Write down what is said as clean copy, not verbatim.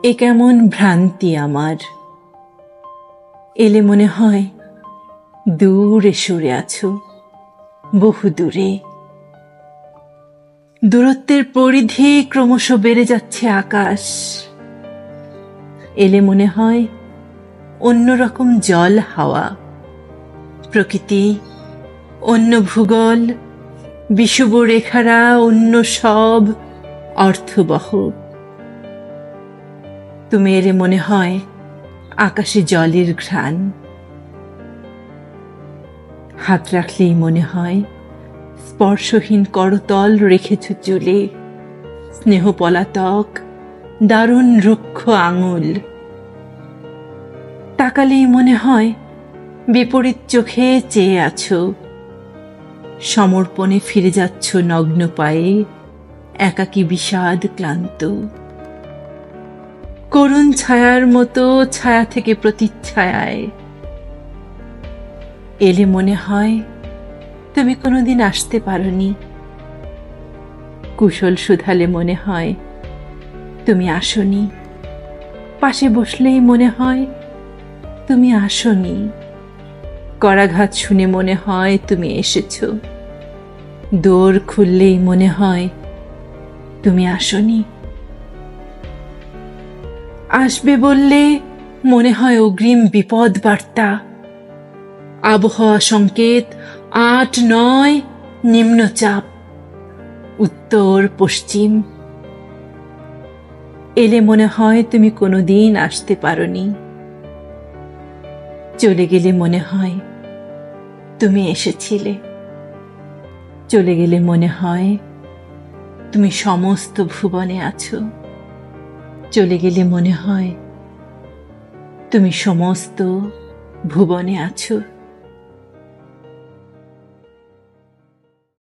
এ কেমন ভ্রান্তি আমার, এলে মনে হয় দূরে সরে আছো, বহু দূরে। দূরত্বের পরিধি ক্রমশ বেড়ে যাচ্ছে আকাশ। এলে মনে হয় অন্যরকম জল হাওয়া, প্রকৃতি অন্য ভূগোল, বিষুব রেখারা অন্য সব অর্থবহ। তুমি এলে মনে হয় আকাশে জলের ঘ্রাণ। হাত রাখলেই মনে হয় স্পর্শহীন করতল রেখেছ চুলে, স্নেহ পলাতক দারুণ রুক্ষ আঙুল। তাকালেই মনে হয় বিপরীত চোখে চেয়ে আছো, সমর্পণে ফিরে যাচ্ছ নগ্ন পায়ে, একাকী বিষাদ ক্লান্ত। করুণ ছায়ার মতো ছায়া থেকে প্রতিচ্ছায়ায়। এলে মনে হয় তুমি কোনোদিন আসতে পারোনি। কুশল শুধালে মনে হয় তুমি আসোনি। পাশে বসলেই মনে হয় তুমি আসোনি। করাঘাত শুনে মনে হয় তুমি এসেছো। দোর খুললেই মনে হয় তুমি আসোনি। আসবে বললে মনে হয় অগ্রিম বিপদ বার্তা, আবহাওয়া সংকেত ৮-৯ নিম্নচাপ, উত্তর পশ্চিম। এলে মনে হয় তুমি কোনোদিন আসতে পারোনি। চলে গেলে মনে হয় তুমি এসেছিলে। চলে গেলে মনে হয় তুমি সমস্ত ভুবনে আছো। চলে গেলে মনে হয় তুমি সমস্ত ভুবনে আছো।